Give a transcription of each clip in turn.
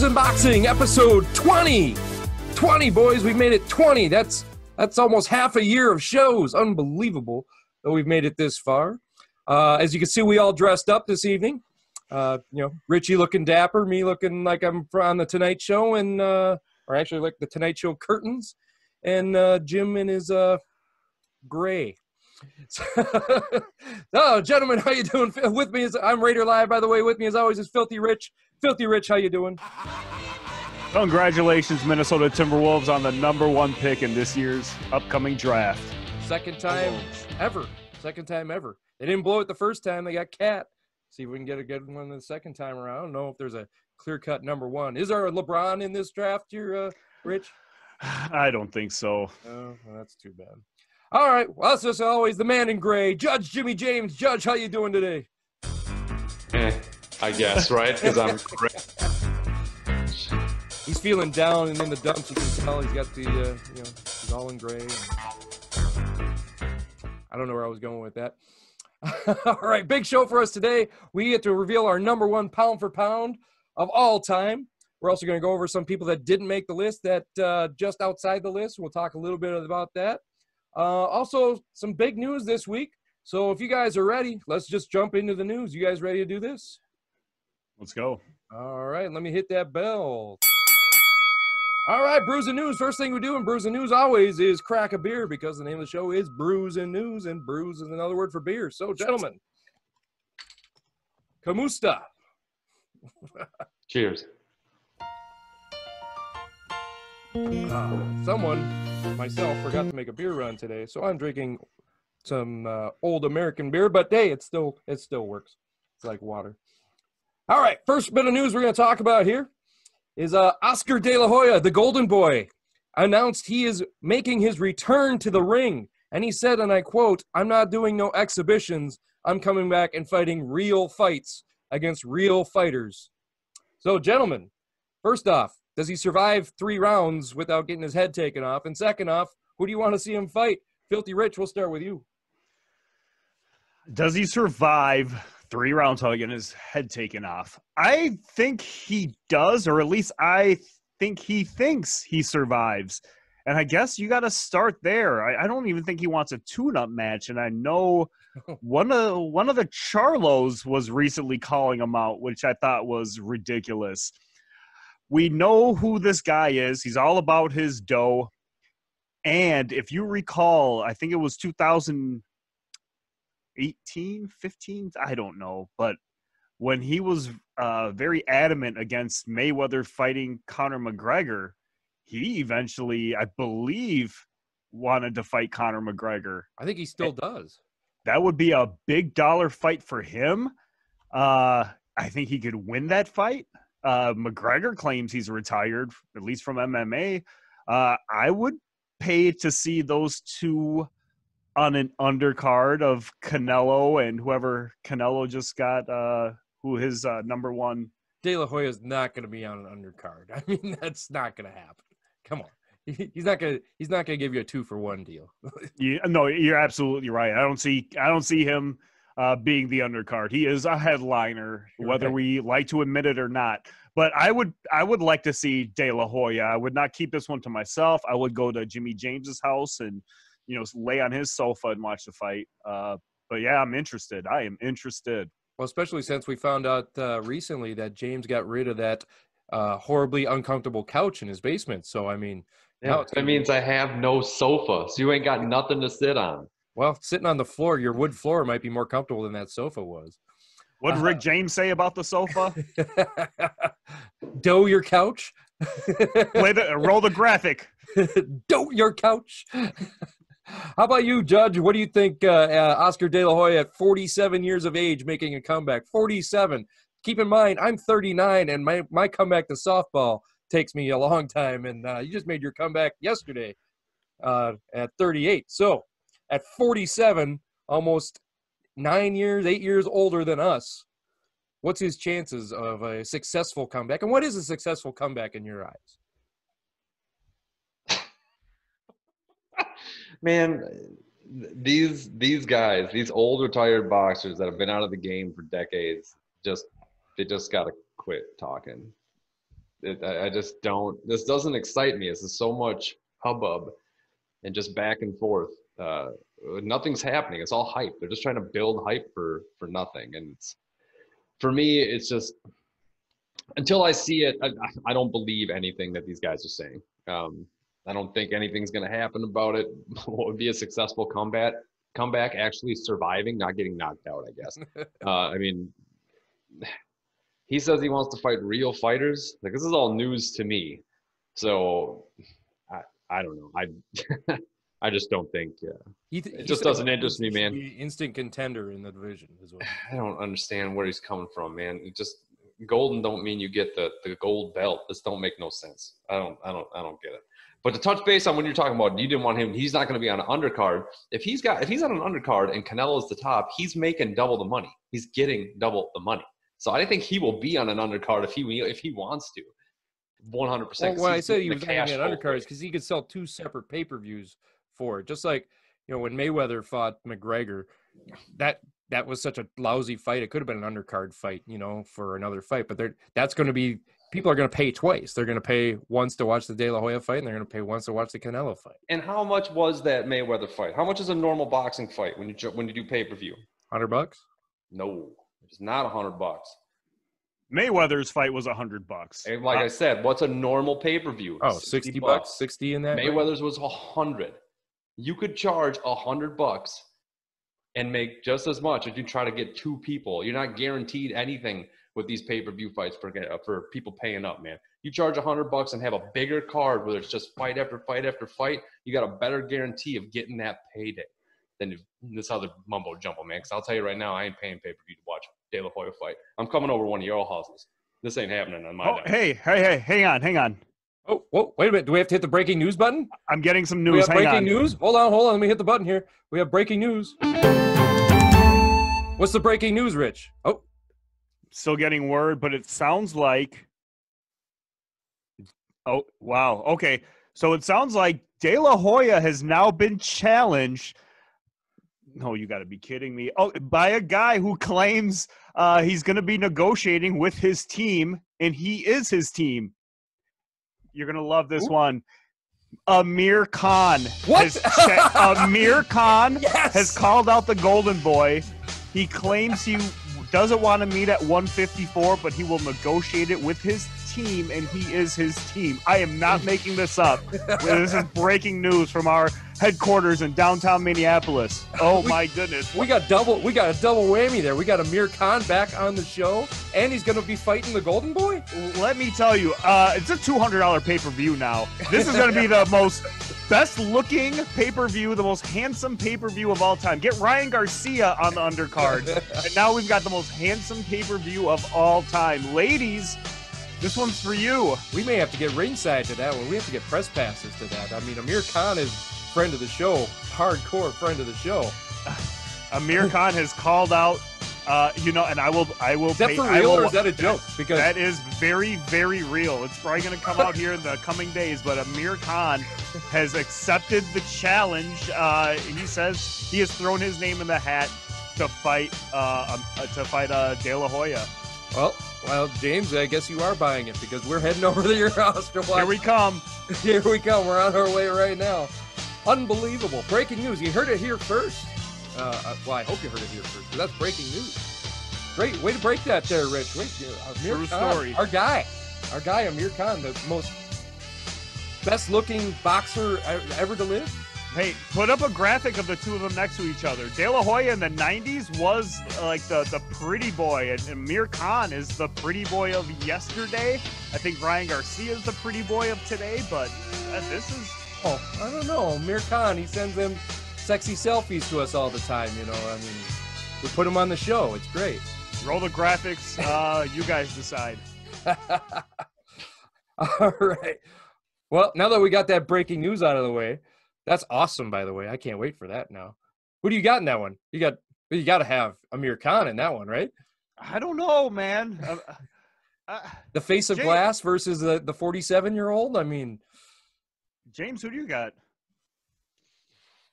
in Boxing, episode 20. 20, boys. We've made it 20. That's almost half a year of shows. Unbelievable that we've made it this far. As you can see, we all dressed up this evening. Richie looking dapper, me looking like I'm on the Tonight Show, and or actually like the Tonight Show curtains, and Jim in his gray. Oh, gentlemen, how you doing? With me is I'm Raider Live, by the way. With me, as always, is Filthy Rich. Filthy Rich, how you doing? Congratulations, Minnesota Timberwolves, on the #1 pick in this year's upcoming draft. Second time ever. Second time ever. They didn't blow it the first time. They got Cat. See if we can get a good one the second time around. I don't know if there's a clear-cut #1. Is there a LeBron in this draft here, Rich? I don't think so. Oh, well, that's too bad. All right. Well, that's just always the man in gray, Judge Jimmy James. Judge, how you doing today? I guess, right? Because I'm great. He's feeling down and in the dumps. You can tell he's got the, he's all in gray. I don't know where I was going with that. All right, big show for us today. We get to reveal our #1 pound for pound of all time. We're also going to go over some people that didn't make the list, that just outside the list. We'll talk a little bit about that. Also, some big news this week. So if you guys are ready, let's just jump into the news. You guys ready to do this? Let's go. All right, let me hit that bell. All right, Brews and News. First thing we do in Brews and News always is crack a beer, because the name of the show is Brews and News, and brews is another word for beer. So, gentlemen, Kamusta. Cheers. Myself, forgot to make a beer run today, so I'm drinking some old American beer, but hey, it still works. It's like water. All right, first bit of news we're going to talk about here is Oscar De La Hoya, the Golden Boy, announced he is making his return to the ring. And he said, and I quote, "I'm not doing no exhibitions. I'm coming back and fighting real fights against real fighters." So, gentlemen, first off, does he survive 3 rounds without getting his head taken off? And second off, who do you want to see him fight? Filthy Rich, we'll start with you. Does he survive 3 rounds without getting his head taken off? I think he does, or at least I think he thinks he survives. And I guess you got to start there. I don't even think he wants a tune-up match. And I know one of the Charlos was recently calling him out, which I thought was ridiculous. We know who this guy is. He's all about his dough. And if you recall, I think it was 2018, 15, I don't know. But when he was very adamant against Mayweather fighting Conor McGregor, he eventually, I believe, wanted to fight Conor McGregor. I think he still does. That would be a big dollar fight for him. I think he could win that fight. McGregor claims he's retired, at least from MMA. I would pay to see those two on an undercard of Canelo and whoever Canelo just got, who his #1. De La Hoya is not going to be on an undercard. I mean, that's not going to happen. Come on. He's not going to give you a 2-for-1 deal. No, you're absolutely right. I don't see him being the undercard. He is a headliner, whether we like to admit it or not. But I would like to see De La Hoya. I would not keep this one to myself. I would go to Jimmy James's house and, lay on his sofa and watch the fight. But yeah, I'm interested. I am interested. Well, especially since we found out recently that James got rid of that horribly uncomfortable couch in his basement. So, I mean, yeah, that means I have no sofa. So you ain't got nothing to sit on. Well, sitting on the floor, your wood floor might be more comfortable than that sofa was. What did Rick James say about the sofa? Dough your couch. Roll the graphic. Dough your couch. How about you, Judge? What do you think Oscar De La Hoya at 47 years of age making a comeback? 47. Keep in mind, I'm 39, and my comeback to softball takes me a long time, and you just made your comeback yesterday at 38. So at 47, almost 8 years older than us, what's his chances of a successful comeback? And what is a successful comeback in your eyes? Man, these guys, these old retired boxers that have been out of the game for decades, they just got to quit talking. I just don't. This doesn't excite me. This is so much hubbub and just back and forth. Nothing's happening. It's all hype. They're just trying to build hype for nothing. And it's, for me, it's just until I see it, I don't believe anything that these guys are saying. I don't think anything's going to happen about it. What would be a successful comeback? Actually surviving, not getting knocked out, I guess. I mean, he says he wants to fight real fighters. Like, this is all news to me. So I don't know. I just don't think it just doesn't interest me, man. Instant contender in the division is what I don't understand where he's coming from, man. It just golden don't mean you get the gold belt. This don't make no sense. I don't get it. But to touch base on when you're talking about, you didn't want him. He's not going to be on an undercard. If he's on an undercard and Canelo's the top, he's making double the money. He's getting double the money. So I think he will be on an undercard if he wants to. 100%. Well, when I said he was going to get undercards, because he could sell 2 separate pay-per-views for it. Just like, when Mayweather fought McGregor, that was such a lousy fight. It could have been an undercard fight, for another fight. But that's going to be, people are going to pay twice. They're going to pay once to watch the De La Hoya fight, and they're going to pay once to watch the Canelo fight. And how much was that Mayweather fight? How much is a normal boxing fight when you do pay-per-view? $100? No, it's not $100. Mayweather's fight was $100. And like I said, what's a normal pay-per-view? Oh, $60, 60 in that. Mayweather's was $100. You could charge $100 and make just as much as you try to get 2 people. You're not guaranteed anything with these pay-per-view fights for people paying up, man. You charge $100 and have a bigger card where it's just fight after fight after fight. You got a better guarantee of getting that payday than this other mumbo jumbo, man. Because I'll tell you right now, I ain't paying pay-per-view to watch De La Hoya fight. I'm coming over one of your houses. This ain't happening on my night. Hey, hang on. Oh, whoa, wait a minute. Do we have to hit the breaking news button? I'm getting some news. We have breaking news? Hold on. Let me hit the button here. We have breaking news. What's the breaking news, Rich? Oh. Still getting word, but it sounds like – oh, wow. Okay. So it sounds like De La Hoya has now been challenged – no, you got to be kidding me. Oh, by a guy who claims he's going to be negotiating with his team, and he is his team. You're going to love this one. Amir Khan. What? Amir Khan yes! has called out the Golden Boy. He claims he doesn't want to meet at 154, but he will negotiate it with his team, and he is his team. I am not making this up. This is breaking news from our headquarters in downtown Minneapolis. Oh my goodness. We got a double whammy there. We got Amir Khan back on the show, and he's going to be fighting the Golden Boy? Let me tell you, it's a $200 pay-per-view now. This is going to be the most best-looking pay-per-view, the most handsome pay-per-view of all time. Get Ryan Garcia on the undercard. And now we've got the most handsome pay-per-view of all time. Ladies, this one's for you. We may have to get ringside to that one. We have to get press passes to that. I mean, Amir Khan is friend of the show, hardcore friend of the show. Amir Khan has called out, and I will. Is that for real or is that a joke? Because that is very, very real. It's probably going to come out here in the coming days. But Amir Khan has accepted the challenge. He says he has thrown his name in the hat to fight De La Hoya. Well, James, I guess you are buying it because we're heading over to your house to watch. Here we come. Here we come. We're on our way right now. Unbelievable. Breaking news. You heard it here first. Well, I hope you heard it here first, because that's breaking news. Great way to break that there, Rich. Amir True Khan, story. Our guy, Amir Khan, the most best-looking boxer ever to live. Hey, put up a graphic of the two of them next to each other. De La Hoya in the 90s was like the pretty boy, and Amir Khan is the pretty boy of yesterday. I think Ryan Garcia is the pretty boy of today, but this is... Oh, I don't know. Amir Khan, he sends them sexy selfies to us all the time, I mean, we put him on the show. It's great. Roll the graphics. You guys decide. All right. Well, now that we got that breaking news out of the way, that's awesome, by the way. I can't wait for that now. Who do you got in that one? You got to have Amir Khan in that one, right? I don't know, man. The face of glass versus the 47-year-old? I mean... James, who do you got?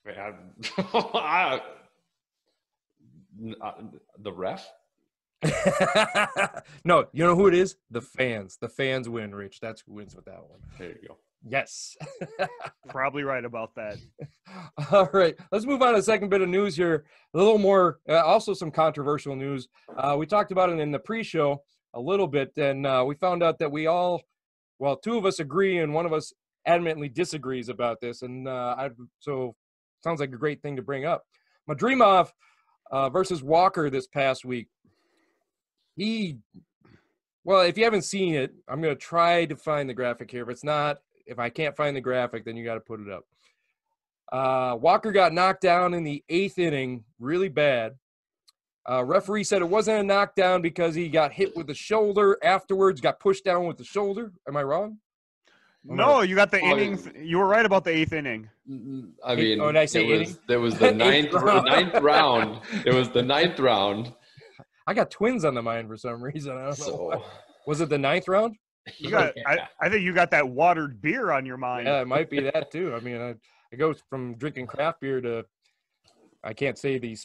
The ref? No, you know who it is? The fans. The fans win, Rich. That's who wins with that one. There you go. Yes. Probably right about that. All right. Let's move on to the second bit of news here. A little more, also some controversial news. We talked about it in the pre-show a little bit, and we found out that two of us agree and one of us adamantly disagrees about this. And so sounds like a great thing to bring up. Madrimov versus Walker this past week. If you haven't seen it, I'm going to try to find the graphic here. If I can't find the graphic, then you got to put it up. Walker got knocked down in the 8th inning really bad. Referee said it wasn't a knockdown because he got hit with the shoulder afterwards, got pushed down with the shoulder. Am I wrong? No, you got the inning. You were right about the 8th inning. I mean, did I say inning? There was the ninth round. It was the 9th round. I got twins on the mind for some reason. I don't know why. Was it the 9th round? You got. I think you got that watered beer on your mind. Yeah, it might be that too. I mean, I go from drinking craft beer to I can't say the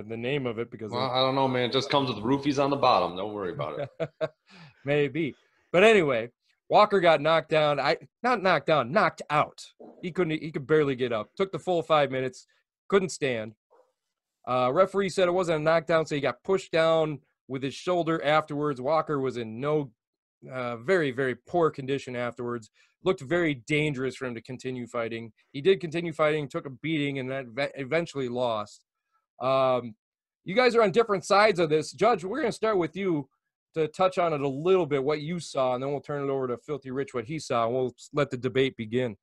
name of it because I don't know, man. It just comes with roofies on the bottom. Don't worry about it. Maybe, but anyway, Walker got knocked down. Knocked out. He could barely get up. Took the full 5 minutes. Couldn't stand. Referee said it wasn't a knockdown, so he got pushed down with his shoulder afterwards. Walker was in very, very poor condition afterwards. Looked very dangerous for him to continue fighting. He did continue fighting, took a beating, and then eventually lost. You guys are on different sides of this. Judge, we're going to start with you to touch on it a little bit, what you saw, and then we'll turn it over to Filthy Rich, what he saw, and we'll let the debate begin.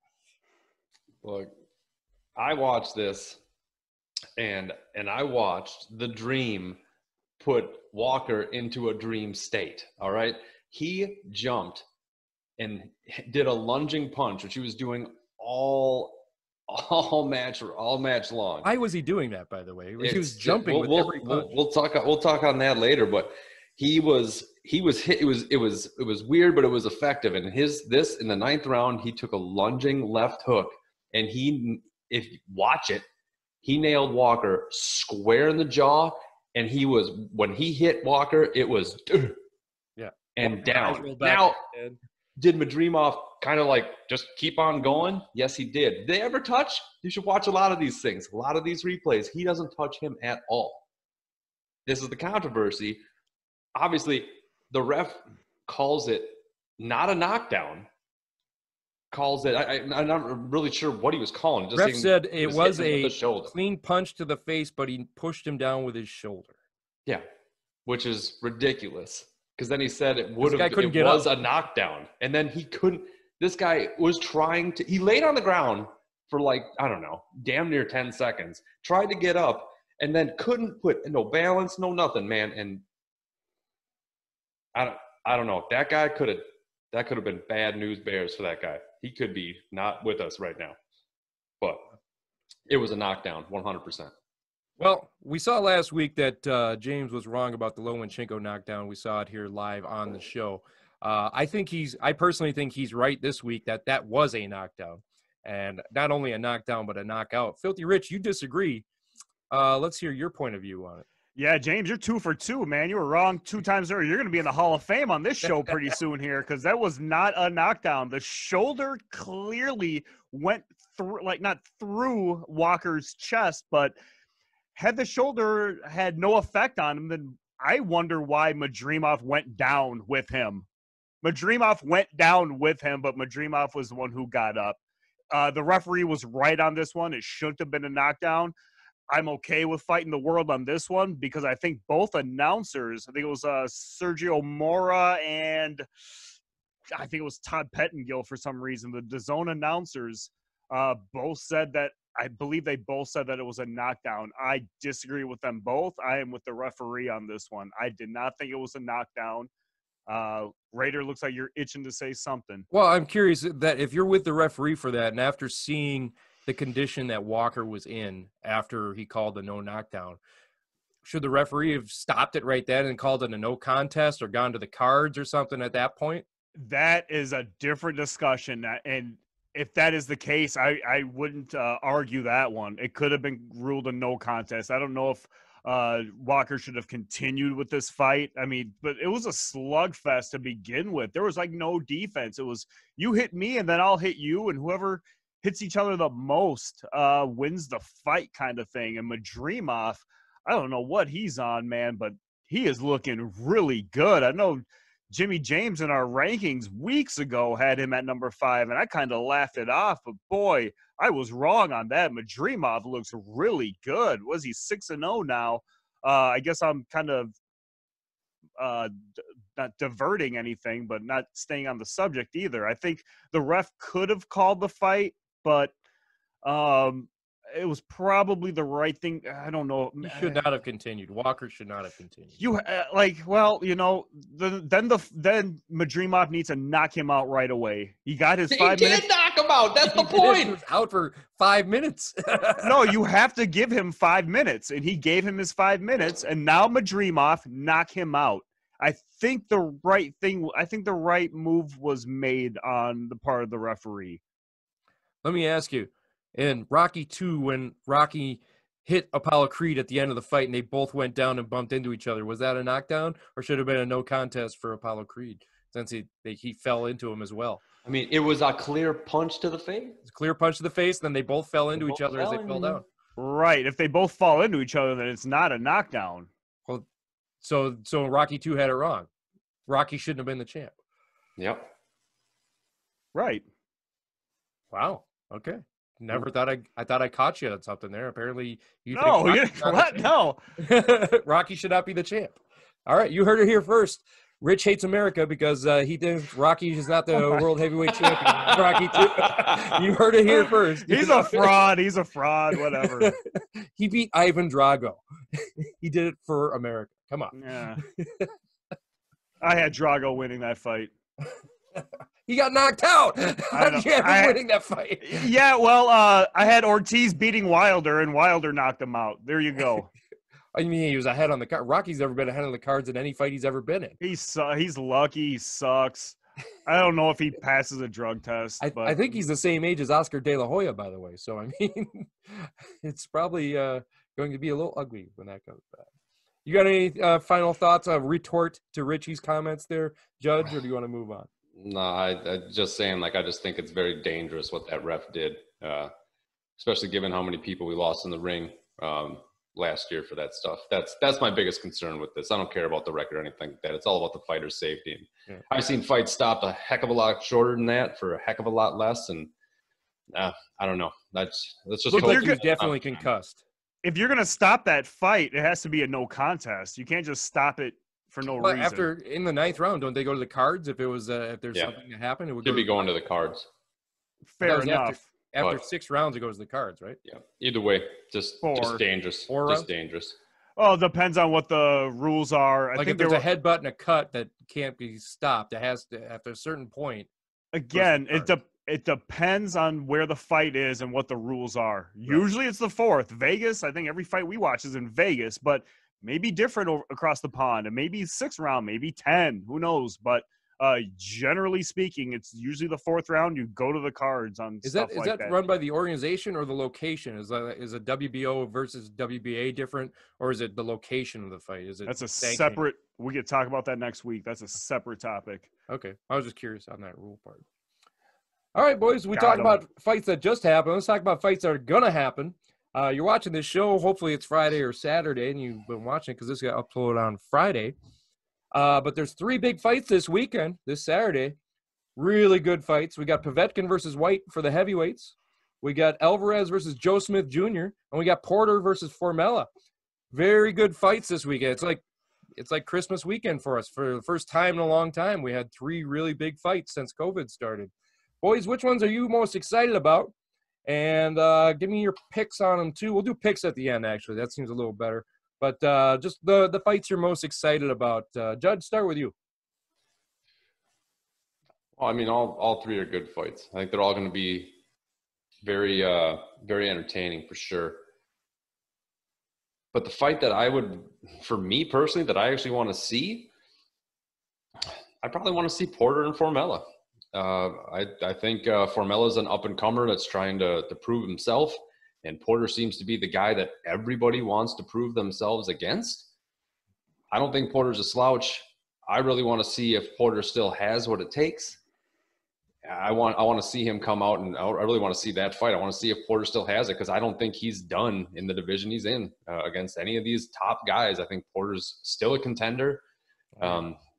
Look, I watched this, and I watched the Dream put Walker into a dream state, all right? He jumped and did a lunging punch, which he was doing all match long. Why was he doing that, by the way? He was jumping with every punch. We'll talk on that later, but he was hit. It was weird, but it was effective. And in the 9th round, he took a lunging left hook, and if you watch it, he nailed Walker square in the jaw, and when he hit Walker, it was and down. Now, did Madrimov kind of like just keep on going? Yes, he did. Did they ever touch? You should watch a lot of these things, a lot of these replays. He doesn't touch him at all. This is the controversy. Obviously, the ref calls it not a knockdown. Calls it. I'm not really sure what he was calling. Just ref said it was a shoulder. Clean punch to the face, but he pushed him down with his shoulder. Yeah, which is ridiculous. Because then he said it was a knockdown. And then he couldn't – this guy was trying to – he laid on the ground for like, I don't know, damn near 10 seconds. Tried to get up and then couldn't put no balance, no nothing, man. And I don't know. That could have been bad news bears for that guy. He could be not with us right now. But it was a knockdown, 100%. Well, we saw last week that James was wrong about the Lomachenko knockdown. We saw it here live on the show. I personally think he's right this week that was a knockdown. And not only a knockdown, but a knockout. Filthy Rich, you disagree. Let's hear your point of view on it. Yeah, James, you're 2 for 2, man. You were wrong 2 times earlier. You're going to be in the Hall of Fame on this show pretty soon here because that was not a knockdown. The shoulder clearly went through, like not through Walker's chest, but had the shoulder had no effect on him, then I wonder why Madrimov went down with him. Madrimov went down with him, but Madrimov was the one who got up. The referee was right on this one. It shouldn't have been a knockdown. I'm okay with fighting the world on this one because I think both announcers, I think it was Sergio Mora and I think it was Todd Pettengill for some reason, the DAZN announcers both said that, I believe they both said that it was a knockdown. I disagree with them both. I am with the referee on this one. I did not think it was a knockdown. Raider, looks like you're itching to say something. Well, I'm curious that if you're with the referee for that and after seeing the condition that Walker was in after he called the no knockdown, should the referee have stopped it right then and called it a no contest or gone to the cards or something at that point? That is a different discussion. And if that is the case, I wouldn't argue that one. It could have been ruled a no contest. I don't know if Walker should have continued with this fight. I mean, but it was a slugfest to begin with. There was like no defense. It was you hit me and then I'll hit you, and whoever hits each other the most wins the fight kind of thing. And Madrimov, I don't know what he's on, man, but he is looking really good. I know Jimmy James in our rankings weeks ago had him at number 5, and I kind of laughed it off. But boy, I was wrong on that. Madrimov looks really good. Was he 6-0 now? I guess I'm kind of not diverting anything, but not staying on the subject either. I think the ref could have called the fight, but it was probably the right thing. I don't know. He should not have continued. Walker should not have continued. Then Madrimov needs to knock him out right away. He got his 5 minutes. He did knock him out. That's the point. He was out for 5 minutes. No, you have to give him 5 minutes, and he gave him his 5 minutes, and now Madrimov knock him out. I think the right move was made on the part of the referee. Let me ask you, in Rocky 2, when Rocky hit Apollo Creed at the end of the fight and they both went down and bumped into each other, was that a knockdown or should have been a no contest for Apollo Creed since he fell into him as well? I mean, it was a clear punch to the face. It's a clear punch to the face, then they both fell into each other as they fell down. Right. If they both fall into each other, then it's not a knockdown. Well, so Rocky 2 had it wrong. Rocky shouldn't have been the champ. Yep. Right. Wow. Okay. Never thought I thought I caught you on something there. Apparently you think what? No. Rocky should not be the champ. All right, you heard it here first. Rich hates America because he thinks Rocky is not the world heavyweight champion. Rocky 2. You heard it here first. He's a fraud. He's a fraud. Whatever. He beat Ivan Drago. He did it for America. Come on. Yeah. I had Drago winning that fight. He got knocked out. How did you have him winning that fight? Yeah, well, I had Ortiz beating Wilder, and Wilder knocked him out. There you go. I mean, he was ahead on the card. Rocky's never been ahead on the cards in any fight he's ever been in. He's lucky. He sucks. I don't know if he passes a drug test. I think he's the same age as Oscar De La Hoya, by the way. So, I mean, it's probably going to be a little ugly when that comes back. You got any final thoughts, retort to Richie's comments there, Judge, or do you want to move on? No, I just saying, I just think it's very dangerous what that ref did, especially given how many people we lost in the ring last year for that stuff. That's my biggest concern with this. I don't care about the record or anything like that. It's all about the fighter's safety. And I've seen fights stopped a heck of a lot shorter than that for a heck of a lot less, and I don't know. That's just you're definitely concussed. If you're gonna stop that fight, it has to be a no contest. You can't just stop it for no reason. After in the 9th round, don't they go to the cards if it was if there's something that happened? It would be going to the cards. Fair enough. After 6 rounds, it goes to the cards, right? Yeah. Either way, just dangerous. Just dangerous. Oh, it depends on what the rules are. I think if there's a headbutt and a cut that can't be stopped, it has to after a certain point. Again, it depends on where the fight is and what the rules are. Right. Usually it's the 4th. Vegas, I think every fight we watch is in Vegas, but maybe different across the pond. And maybe 6th round, maybe 10. Who knows? But generally speaking, it's usually the 4th round. You go to the cards on stuff like that. Is that run by the organization or the location? Is a WBO versus WBA different, or is it the location of the fight? That's a separate. We could talk about that next week. That's a separate topic. Okay, I was just curious on that rule part. All right, boys, we talked about fights that just happened. Let's talk about fights that are going to happen. You're watching this show. Hopefully it's Friday or Saturday, and you've been watching because this got uploaded on Friday. But there's 3 big fights this weekend, this Saturday. Really good fights. We got Povetkin versus Whyte for the heavyweights. We got Alvarez versus Joe Smith Jr., and we got Porter versus Formella. Very good fights this weekend. It's like Christmas weekend for us. For the first time in a long time, we had 3 really big fights since COVID started. Boys, which ones are you most excited about? And give me your picks on them, too. We'll do picks at the end, actually. That seems a little better. But just the fights you're most excited about. Judge, start with you. Well, I mean, all 3 are good fights. I think they're all going to be very, very entertaining for sure. But the fight that for me personally, that I actually want to see, I probably want to see Porter and Formella. I think Formella is an up-and-comer that's trying to prove himself. and Porter seems to be the guy that everybody wants to prove themselves against. I don't think Porter's a slouch. I really want to see if Porter still has what it takes. I want to see him come out, and I really want to see that fight. I want to see if Porter still has it, because I don't think he's done in the division he's in against any of these top guys. I think Porter's still a contender,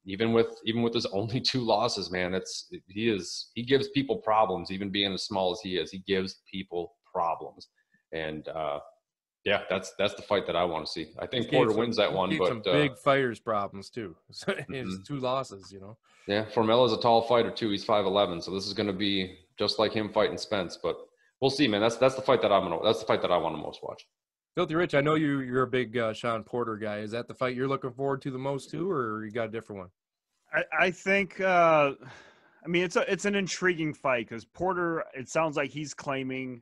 even with his only 2 losses. Man, he gives people problems, even being as small as he is. He gives people problems, and yeah, that's the fight that I want to see. I think Porter wins that one, but some big fighters problems too. His 2 losses, you know. Yeah, Formella's a tall fighter too. He's 5'11", so this is going to be just like him fighting Spence. But we'll see, man. That's the fight that I want to most watch. Filthy Rich, I know you're a big Sean Porter guy. Is that the fight you're looking forward to the most too, or you got a different one? I think. I mean, it's an intriguing fight because Porter. It sounds like he's claiming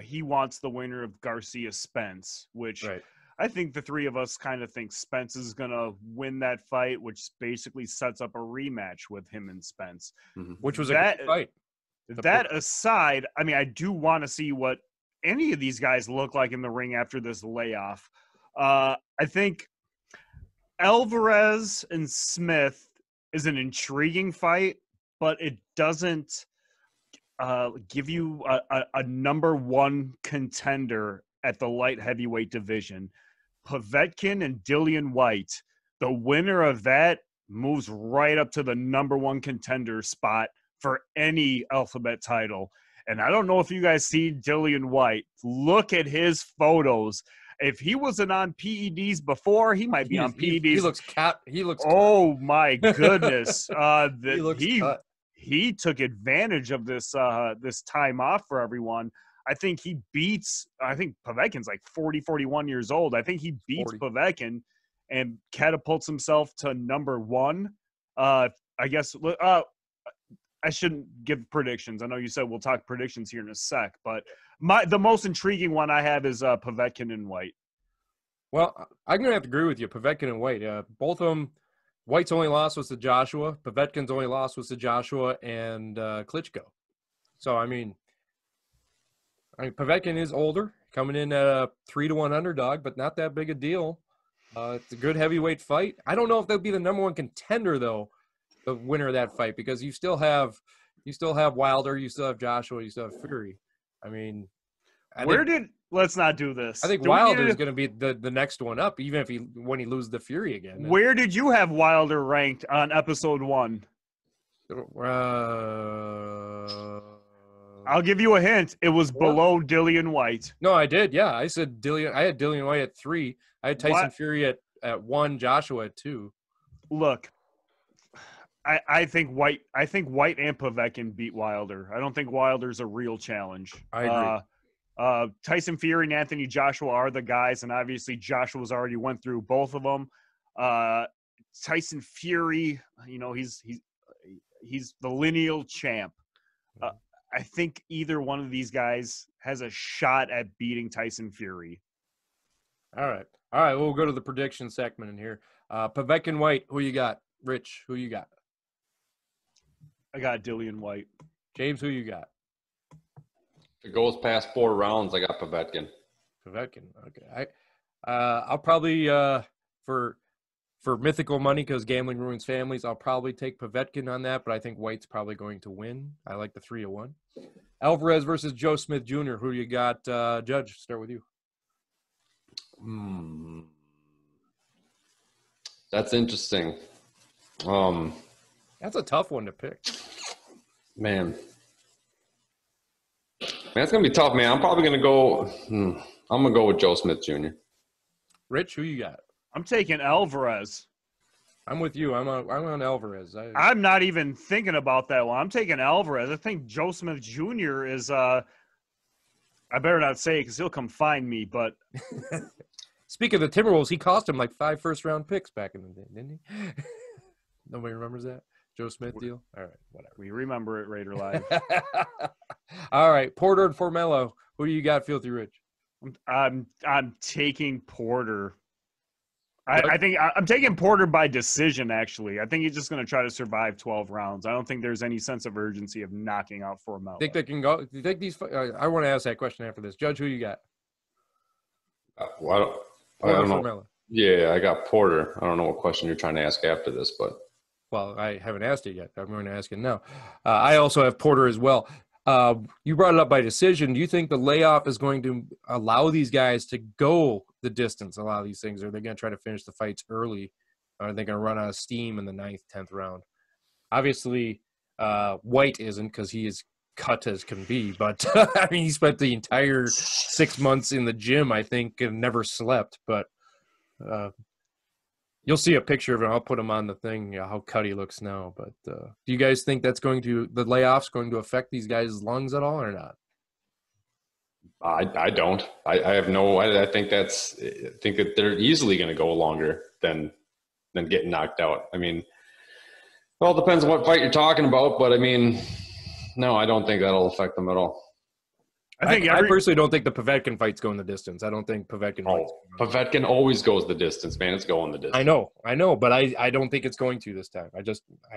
he wants the winner of Garcia Spence, which. Right. I think the 3 of us kind of think Spence is going to win that fight, which basically sets up a rematch with him and Spence. Mm-hmm. Which was a good fight. That aside, I mean, I do want to see what any of these guys look like in the ring after this layoff. I think Alvarez and Smith is an intriguing fight, but it doesn't give you a number 1 contender at the light heavyweight division. Povetkin and Dillian Whyte, the winner of that moves right up to the number 1 contender spot for any alphabet title. And I don't know if you guys see Dillian Whyte. Look at his photos. If he wasn't on PEDs before, he might be on PEDs. He looks. Oh my goodness! He took advantage of this this time off for everyone. I think Povetkin's like 40, 41 years old. I think he beats 40. Povetkin and catapults himself to number 1. I guess I shouldn't give predictions. I know you said we'll talk predictions here in a sec, but the most intriguing one I have is Povetkin and Whyte. Well, I'm going to have to agree with you. Povetkin and Whyte. Both of them, White's only loss was to Joshua. Povetkin's only loss was to Joshua and Klitschko. So, I mean, Povetkin is older, coming in at a 3-1 underdog, but not that big a deal. It's a good heavyweight fight. I don't know if they'll be the number 1 contender, though, the winner of that fight, because you still have Wilder, you still have Joshua, you still have Fury. I mean, let's not do this. I think Wilder is going to be the next one up, even if when he loses the Fury again. Where did you have Wilder ranked on episode 1? I'll give you a hint. It was below Dillian Whyte. No, I did. Yeah, I said Dillian. I had Dillian Whyte at 3. I had Tyson Fury at 1. Joshua at 2. Look, I think Whyte and Povetkin beat Wilder. I don't think Wilder's a real challenge. I agree. Tyson Fury and Anthony Joshua are the guys, and obviously Joshua's already went through both of them. Tyson Fury, you know, he's the lineal champ. I think either one of these guys has a shot at beating Tyson Fury. All right. We'll go to the prediction segment in here. Povetkin Whyte, who you got? Rich, who you got? I got Dillian Whyte. James, who you got? If it goes past 4 rounds, I got Povetkin. Okay. I'll probably for mythical money, because gambling ruins families, I'll probably take Povetkin on that, but I think White's probably going to win. I like the 3-1. Alvarez versus Joe Smith Jr. Who you got? Judge, start with you. That's interesting. That's a tough one to pick. Man, it's gonna be tough, man. I'm probably gonna go. I'm gonna go with Joe Smith Jr. Rich, who you got? I'm taking Alvarez. I'm with you. I'm on Alvarez. I'm not even thinking about that one. I'm taking Alvarez. I think Joe Smith Jr. is. I better not say it because he'll come find me. But speak of the Timberwolves, he cost him like 5 first-round picks back in the day, didn't he? Nobody remembers that Joe Smith deal. All right, whatever. We remember it, Raider Live. All right, Porter and Formella. Who do you got, Filthy Rich? I'm taking Porter. I think I'm taking Porter by decision, actually. I think he's just going to try to survive 12 rounds. I don't think there's any sense of urgency of knocking out Formella. Think they can go? Do you think these? I want to ask that question after this. Judge, who you got? Well, I don't know. Formella. Yeah, I got Porter. I don't know what question you're trying to ask after this, but. Well, I haven't asked it yet. I'm going to ask it now. I also have Porter as well. You brought it up by decision. Do you think the layoff is going to allow these guys to go the distance, a lot of these things? Or are they going to try to finish the fights early? Or are they going to run out of steam in the 9th, 10th round? Obviously, Whyte isn't because he is cut as can be. But, I mean, he spent the entire 6 months in the gym, I think, and never slept. But you'll see a picture of him. I'll put him on the thing, how cut he looks now. But do you guys think that's the layoff's going to affect these guys' lungs at all or not? I don't. I have no. I think that they're easily going to go longer than getting knocked out. I mean, well, it depends on what fight you're talking about, but I mean, no, I don't think that'll affect them at all. I personally don't think the Povetkin fight's going the distance. I don't think Povetkin. Povetkin always goes the distance, man. It's going the distance. I know, but I don't think it's going to this time. I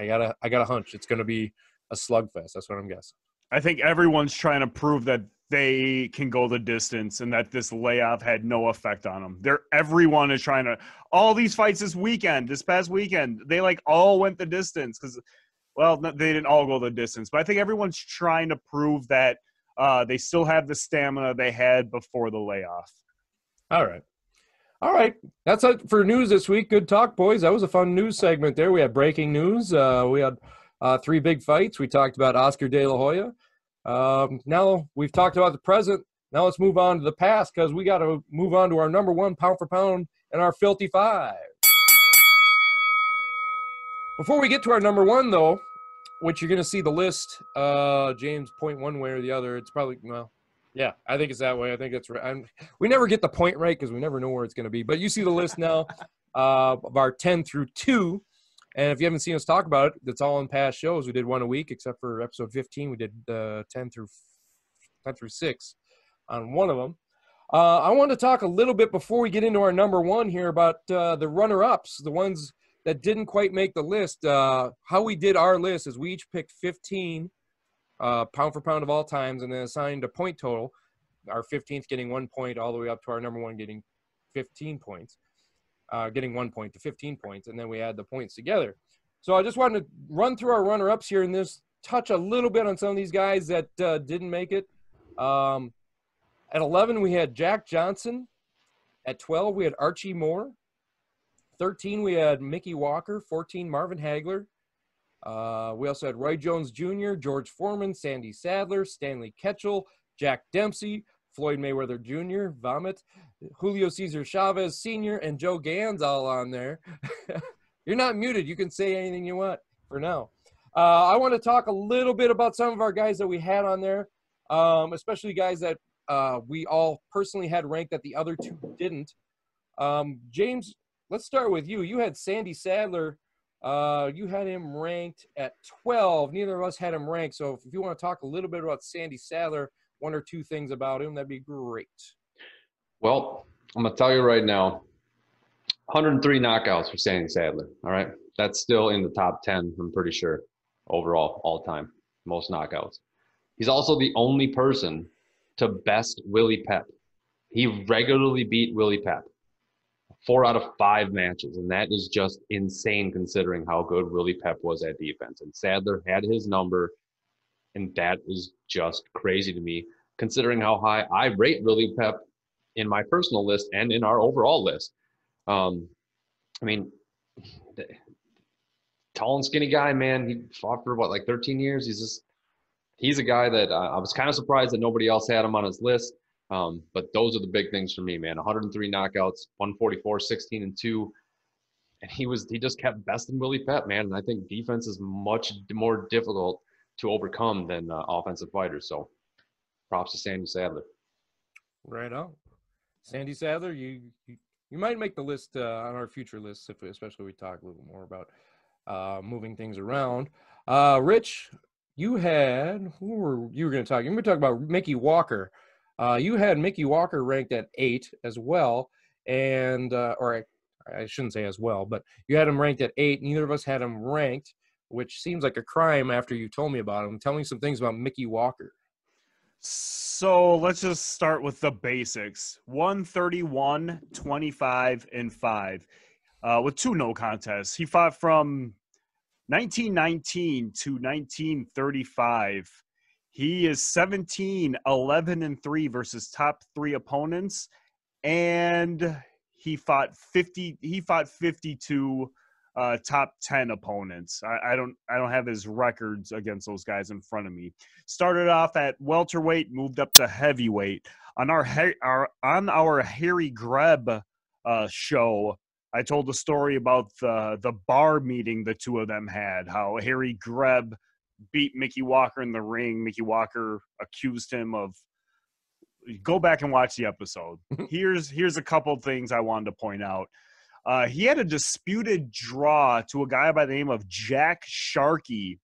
got a hunch it's going to be a slugfest. That's what I'm guessing. I think everyone's trying to prove that they can go the distance and that this layoff had no effect on them. Everyone is trying to. All these fights this past weekend, they all went the distance because, well, they didn't all go the distance, but I think everyone's trying to prove that. They still have the stamina they had before the layoff. All right. That's it for news this week. Good talk, boys. That was a fun news segment there. We had breaking news. We had 3 big fights. We talked about Oscar De La Hoya. Now we've talked about the present. Now let's move on to the past because we got to move on to our number 1 pound for pound and our filthy 5. Before we get to our number 1, though, which you're going to see the list, James, point one way or the other. It's probably, well, yeah, I think it's that way. I think it's right. We never get the point right because we never know where it's going to be. But you see the list now of our 10 through 2. And if you haven't seen us talk about it, that's all in past shows. We did one a week, except for episode 15. We did 10 through 6 on one of them. I want to talk a little bit before we get into our number 1 here about the runner-ups, the ones that didn't quite make the list. How we did our list is we each picked 15 pound for pound of all times and then assigned a point total. Our 15th getting 1 point all the way up to our number 1 getting 15 points. Getting 1 point to 15 points, and then we add the points together. So I just wanted to run through our runner-ups here and this touch a little bit on some of these guys that didn't make it. At 11, we had Jack Johnson. At 12, we had Archie Moore. 13, we had Mickey Walker. 14, Marvin Hagler. We also had Roy Jones Jr., George Foreman, Sandy Sadler, Stanley Ketchel, Jack Dempsey, Floyd Mayweather Jr., Vomit, Julio Cesar Chavez Sr., and Joe Gans all on there. You're not muted. You can say anything you want for now. I want to talk a little bit about some of our guys that we had on there, especially guys that we all personally had ranked that the other 2 didn't. James, let's start with you. You had Sandy Sadler. You had him ranked at 12. Neither of us had him ranked. So if you want to talk a little bit about Sandy Sadler, 1 or 2 things about him, that'd be great. Well, I'm going to tell you right now, 103 knockouts for Sandy Sadler. All right. That's still in the top 10, I'm pretty sure, overall, all time, most knockouts. He's also the only person to best Willie Pep. He regularly beat Willie Pep 4 out of 5 matches, and that is just insane considering how good Willie Pep was at defense. And Sadler had his number, and that is just crazy to me considering how high I rate Willie Pep in my personal list and in our overall list. I mean, tall and skinny guy, man. He fought for, 13 years? He's a guy that I was kind of surprised that nobody else had him on his list. But those are the big things for me, man. 103 knockouts, 144, 16-2. And he just kept besting Willie Pep, man. And I think defense is much more difficult to overcome than offensive fighters. So props to Sandy Sadler. Right on. Sandy Sadler, you might make the list on our future lists, especially if we talk a little more about moving things around. Rich, you had, you were going to talk? You were going to talk about Mickey Walker. You had Mickey Walker ranked at 8 as well, and or I shouldn't say as well, but you had him ranked at 8. Neither of us had him ranked, which seems like a crime after you told me about him. Tell me some things about Mickey Walker. So let's just start with the basics. 131, 25, and 5 with 2 no contests. He fought from 1919 to 1935. He is 17, 11, and 3 versus top 3 opponents, and he fought 52 top 10 opponents. I don't have his records against those guys in front of me. Started off at welterweight, moved up to heavyweight. On our Harry Greb show, I told the story about the bar meeting the two of them had, how Harry Greb beat Mickey Walker in the ring. Mickey Walker accused him of – go back and watch the episode. Here's a couple things I wanted to point out. He had a disputed draw to a guy by the name of Jack Sharkey,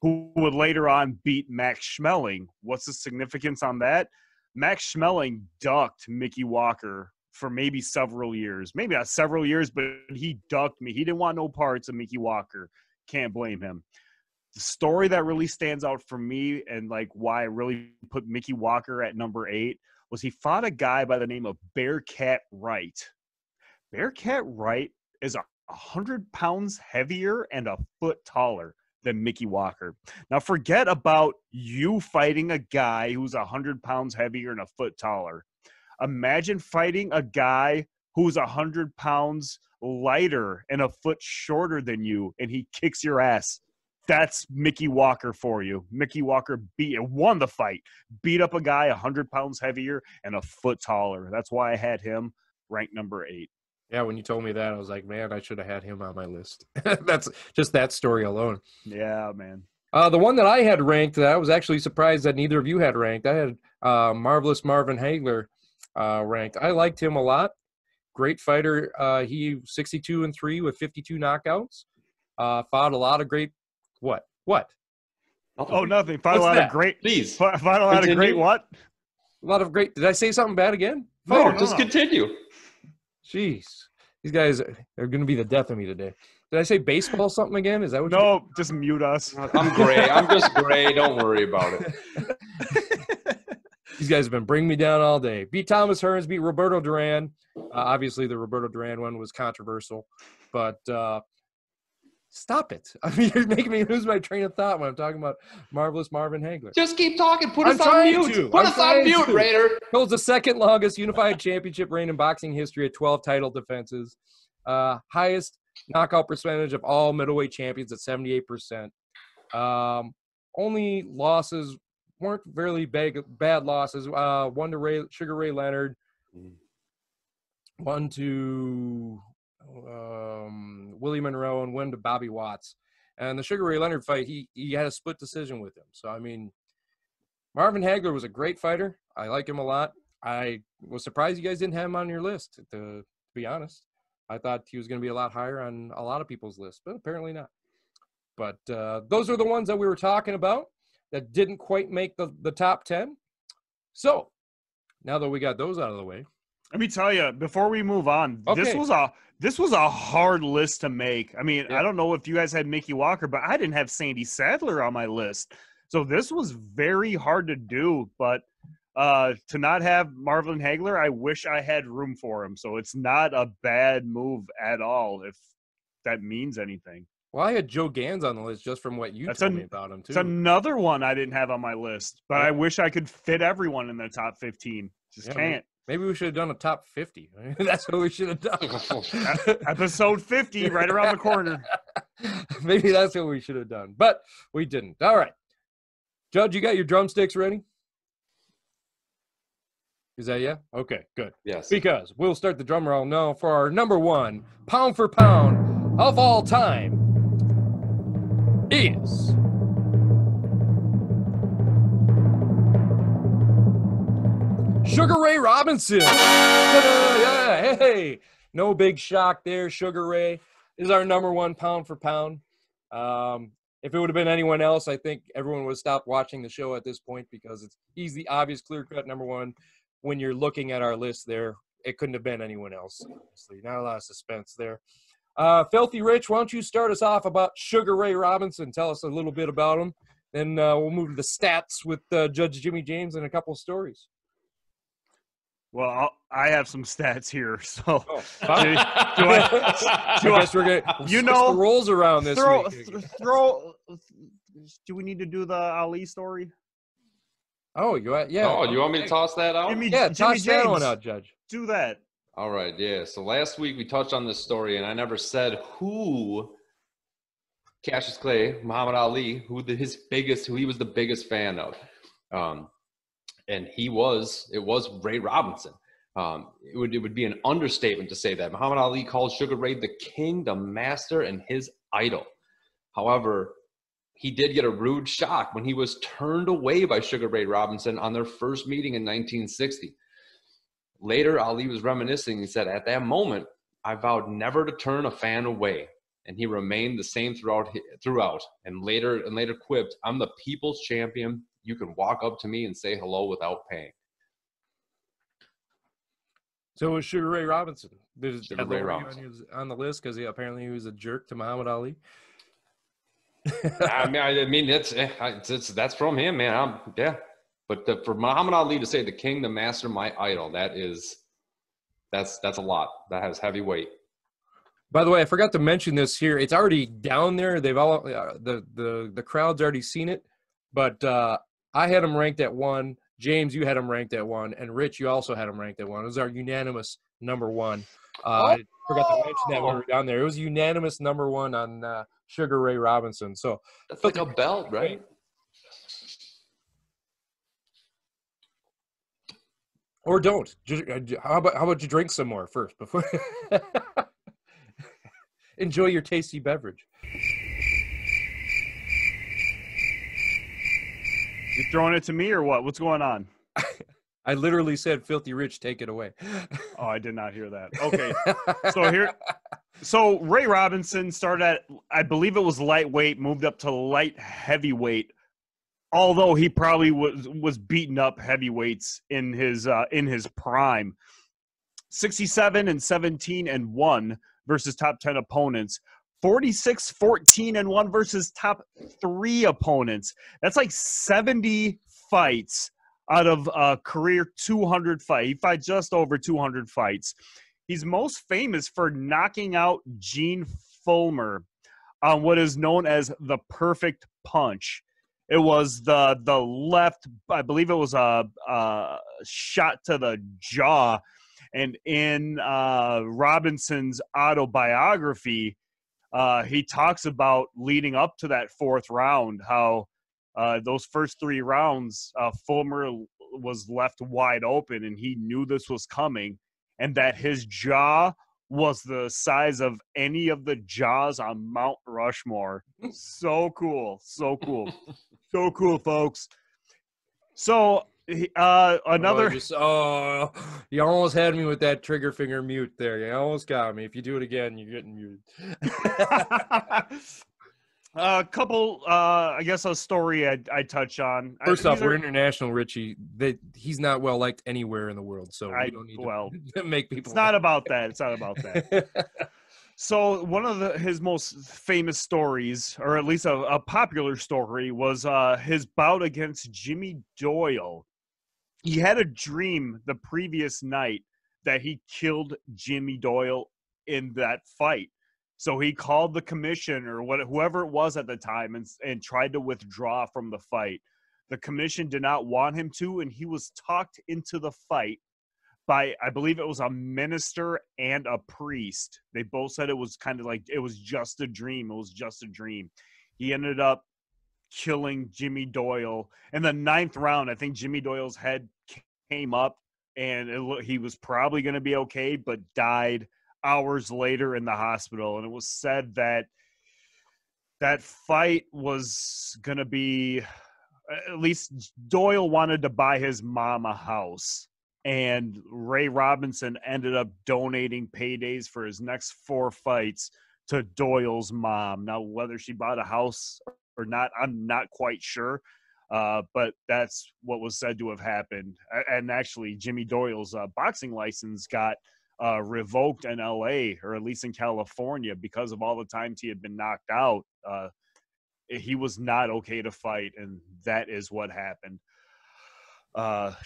who would later on beat Max Schmeling. What's the significance on that? Max Schmeling ducked Mickey Walker for maybe several years. Maybe not several years, but he ducked me. He didn't want no parts of Mickey Walker. Can't blame him. The story that really stands out for me and like why I really put Mickey Walker at number 8 was he fought a guy by the name of Bearcat Wright. Bearcat Wright is 100 pounds heavier and a foot taller than Mickey Walker. Now, forget about you fighting a guy who's 100 pounds heavier and a foot taller. Imagine fighting a guy who's 100 pounds lighter and a foot shorter than you, and he kicks your ass. That's Mickey Walker for you. Mickey Walker won the fight, beat up a guy 100 pounds heavier and a foot taller. That's why I had him ranked number 8. Yeah, when you told me that, I was like, man, I should have had him on my list. That's just that story alone. Yeah, man. The one that I had ranked that I was actually surprised that neither of you had ranked, I had Marvelous Marvin Hagler ranked. I liked him a lot. Great fighter. He 62-3 with 52 knockouts. Fought a lot of great – what? Oh, nothing. Fought What's a lot that? of great – Please. Fought a lot Continue. of great what? A lot of great – did I say something bad again? No, just continue. Jeez. These guys are going to be the death of me today. Did I say baseball something again? Is that what No, just mute us. I'm gray. I'm just gray. Don't worry about it. These guys have been bringing me down all day. Beat Thomas Hearns, beat Roberto Duran. Obviously, the Roberto Duran one was controversial. But stop it. I mean, you're making me lose my train of thought when I'm talking about Marvelous Marvin Hagler. Just keep talking. Put I'm us on trying mute. to. Put I'm us on mute, trying to. Raider. Holds the second longest unified championship reign in boxing history at 12 title defenses. Highest knockout percentage of all middleweight champions at 78%. Only losses weren't really bad losses. One to Sugar Ray Leonard. One to Willie Monroe, and one to Bobby Watts. And the Sugar Ray Leonard fight, he had a split decision with him. So, I mean, Marvin Hagler was a great fighter. I like him a lot. I was surprised you guys didn't have him on your list, to be honest. I thought he was going to be a lot higher on a lot of people's lists, but apparently not. But those are the ones that we were talking about that didn't quite make the top 10. So, now that we got those out of the way. Let me tell you, before we move on, Okay. this was a hard list to make. I mean, Yeah. I don't know if you guys had Mickey Walker, but I didn't have Sandy Sadler on my list. So this was very hard to do, but to not have Marvin Hagler, I wish I had room for him. So it's not a bad move at all, if that means anything. Well, I had Joe Gans on the list just from what you told me about him, too. It's another one I didn't have on my list, but Yeah. I wish I could fit everyone in the top 15. Just Yeah, can't. Maybe we should have done a top 50. That's what we should have done. Episode 50, right around the corner. Maybe that's what we should have done, but we didn't. All right. Judge, you got your drumsticks ready? Is that yeah? Okay, good. Yes. Because we'll start the drum roll now for our number 1 pound for pound of all time is Sugar Ray Robinson. Yeah, hey, no big shock there. Sugar Ray is our number 1 pound for pound. If it would have been anyone else, I think everyone would have stopped watching the show at this point because he's the obvious clear-cut number 1 when you're looking at our list there it couldn't have been anyone else. Honestly, not a lot of suspense there. Filthy Rich, why don't you start us off about Sugar Ray Robinson? Tell us a little bit about him. Then we'll move to the stats with Judge Jimmy James and a couple of stories. Well, I have some stats here, so I guess we're gonna switch the rolls around this week. Do we need to do the Ali story? Oh, you want me to toss that out? Toss that one out, Judge. Do that. All right, yeah. So last week we touched on this story, and I never said who Cassius Clay, Muhammad Ali, who he was the biggest fan of. And it was Ray Robinson. It would be an understatement to say that. Muhammad Ali called Sugar Ray the king, the master, and his idol. However, he did get a rude shock when he was turned away by Sugar Ray Robinson on their first meeting in 1960. Later, Ali was reminiscing. He said, "At that moment, I vowed never to turn a fan away." And he remained the same throughout. And later quipped, "I'm the people's champion. You can walk up to me and say hello without paying." So it was Sugar Ray Robinson. Sugar Ray Robinson. He was on the list because apparently he was a jerk to Muhammad Ali. I mean, that's from him, man. But for Muhammad Ali to say the king, the master, my idol, that's a lot. That has heavy weight. By the way, I forgot to mention this here. It's already down there. They've all the crowd's already seen it, but I had him ranked at 1. James, you had him ranked at 1, and Rich, you also had him ranked at 1. It was our unanimous number 1. I forgot to mention that when we were down there. It was unanimous number 1 on Sugar Ray Robinson. So that's like a belt, right? Or don't. How about you drink some more first before enjoy your tasty beverage. You throwing it to me or what? What's going on? I literally said, "Filthy Rich, take it away." Oh, I did not hear that. Okay. So Ray Robinson started at, I believe it was lightweight, moved up to light heavyweight, although he probably was beating up heavyweights in his prime. 67-17-1 versus top 10 opponents. 46-14-1 versus top 3 opponents. That's like 70 fights out of a career 200 fight. He fought just over 200 fights. He's most famous for knocking out Gene Fullmer on what is known as the perfect punch. It was the left, I believe it was a shot to the jaw. And in Robinson's autobiography, he talks about leading up to that 4th round, how those first 3 rounds, Fullmer was left wide open, and he knew this was coming, and that his jaw was the size of any of the jaws on Mount Rushmore. So cool. So cool. So cool, folks. So another. You almost had me with that trigger finger mute there. You almost got me. If you do it again, you're getting muted. A couple, I guess, a story I touch on. First off, we're international, Richie. He's not well liked anywhere in the world, so we don't need to make people. It's not about that. It's not about that. So one of his most famous stories, or at least a popular story, was his bout against Jimmy Doyle. He had a dream the previous night that he killed Jimmy Doyle in that fight. So he called the commission or whoever it was at the time and tried to withdraw from the fight. The commission did not want him to, and he was talked into the fight by, I believe it was a minister and a priest. They both said it was kind of like it was just a dream. It was just a dream. He ended up killing Jimmy Doyle. In the 9th round, I think Jimmy Doyle's head came up, and he was probably going to be okay, but died hours later in the hospital. And it was said that that fight was going to be, at least Doyle wanted to buy his mom a house, and Ray Robinson ended up donating paydays for his next 4 fights to Doyle's mom. Now, whether she bought a house or not, I'm not quite sure. But that's what was said to have happened. And actually, Jimmy Doyle's boxing license got revoked in LA, or at least in California, because of all the times he had been knocked out. He was not okay to fight, and that is what happened.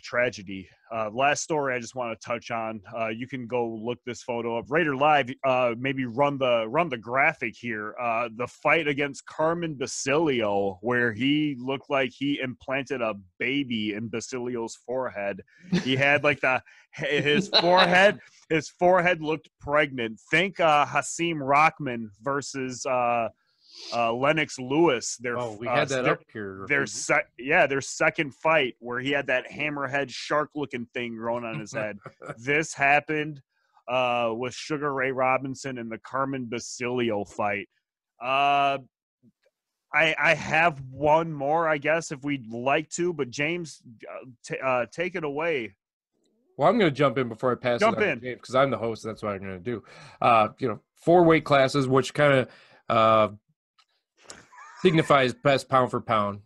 Tragedy. Last story I just want to touch on. You can go look this photo up. Raider Live, maybe run the graphic here. The fight against Carmen Basilio, where he looked like he implanted a baby in Basilio's forehead. He had like his forehead looked pregnant. Think Hasim Rahman versus Lennox Lewis. We had that up here. Their second fight, where he had that hammerhead shark-looking thing growing on his head. This happened with Sugar Ray Robinson in the Carmen Basilio fight. I have one more, I guess, if we'd like to, but James, take it away. Well, I'm going to jump in before I pass it on to James, because I'm the host. That's what I'm going to do. 4 weight classes, which kind of signifies best pound for pound.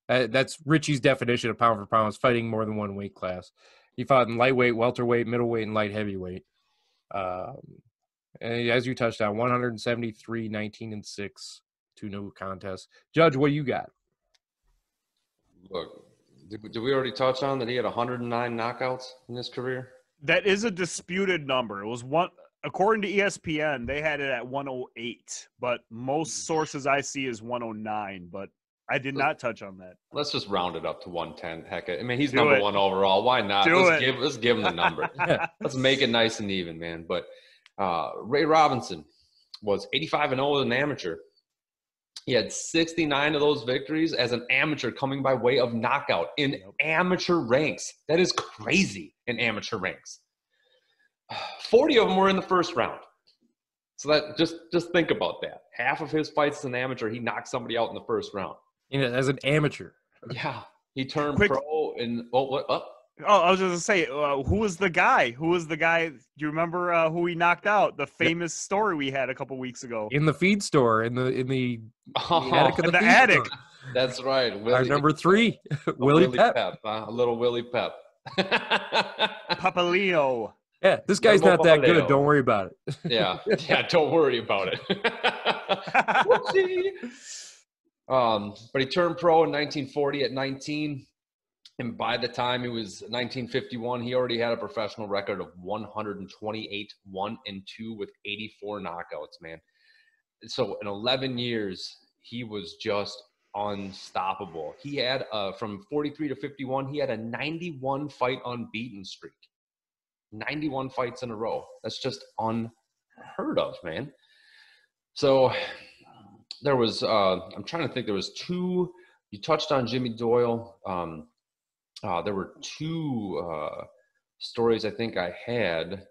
That's Richie's definition of pound for pound, is fighting more than one weight class. He fought in lightweight, welterweight, middleweight, and light heavyweight. And as you touched on, 173, 19-6, 2 new contests. Judge, what do you got? Look, did we already touch on that he had 109 knockouts in his career? That is a disputed number. It was one. According to ESPN, they had it at 108, but most sources I see is 109, but I did not touch on that. Let's just round it up to 110. Heck, I mean, he's number 1 overall. Why not? Let's give him the number. Let's make it nice and even, man. But Ray Robinson was 85-0 as an amateur. He had 69 of those victories as an amateur, coming by way of knockout in amateur ranks. That is crazy in amateur ranks. 40 of them were in the first round. So that just think about that. Half of his fights as an amateur, he knocked somebody out in the first round. As an amateur. Yeah. He turned pro in I was just going to say, who was the guy? Do you remember who he knocked out? The famous story we had a couple weeks ago. In the feed store, in the attic of the attic. Store. That's right. Our number 3, Willie Pep. A little Willie Pep. Papaleo. Yeah, this guy's not that good. Don't worry about it. Yeah, don't worry about it. But he turned pro in 1940 at 19. And by the time he was 1951, he already had a professional record of 128, 1-2 with 84 knockouts, man. So in 11 years, he was just unstoppable. He had, from 43 to 51, he had a 91 fight unbeaten streak. 91 fights in a row. That's just unheard of, man. So there was, I'm trying to think, there was 2, you touched on Jimmy Doyle. There were 2 stories I think I had.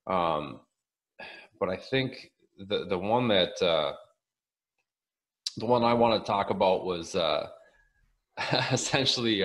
But I think the one that, the one I want to talk about was essentially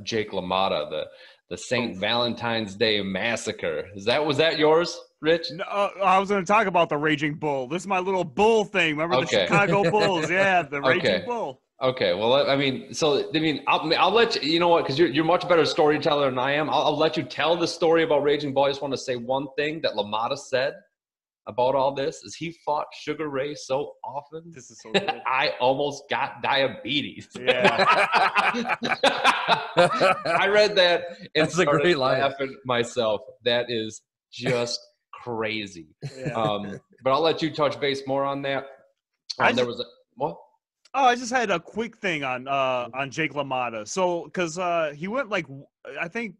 Jake LaMotta, the St. Valentine's Day Massacre. Was that yours, Rich? No, I was going to talk about the Raging Bull. This is my little bull thing. Remember the Chicago Bulls? Yeah, the Raging Bull. Okay, well, I'll let you know what, because you're much better storyteller than I am. I'll let you tell the story about Raging Bull. I just want to say one thing that LaMotta said about all this is he fought Sugar Ray so often. This is so good. I almost got diabetes. Yeah. I read that and that's a great line. Laughing myself. That is just crazy. Yeah. But I'll let you touch base more on that. There was what? Oh, I just had a quick thing on Jake LaMotta. So, because he went I think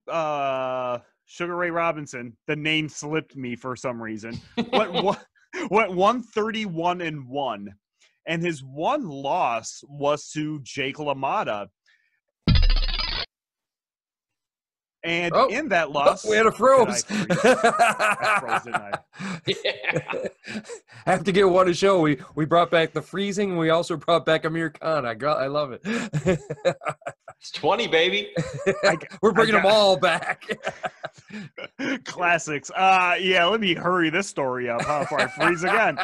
Sugar Ray Robinson, the name slipped me for some reason, went 131-1, and his one loss was to Jake LaMotta. And in that loss, we had a froze. I froze, didn't I? Yeah. I have to get one to show. We brought back the freezing. We also brought back Amir Khan. I love it. It's 20, baby. We're bringing them all back. Classics. Yeah, let me hurry this story up before I freeze again.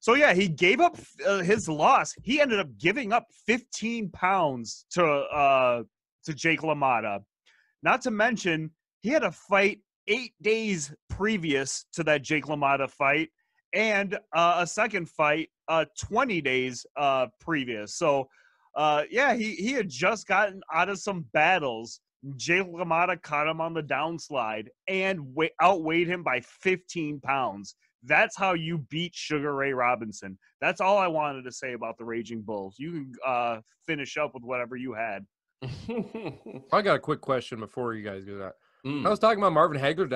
So yeah, he gave up his loss. He ended up giving up 15 pounds to Jake LaMotta. Not to mention, he had a fight 8 days previous to that Jake LaMotta fight, and a second fight 20 days previous. So, yeah, he had just gotten out of some battles. Jake LaMotta caught him on the downslide and outweighed him by 15 pounds. That's how you beat Sugar Ray Robinson. That's all I wanted to say about the Raging Bulls. You can finish up with whatever you had. I got a quick question before you guys do that. I was talking about Marvin Hagler.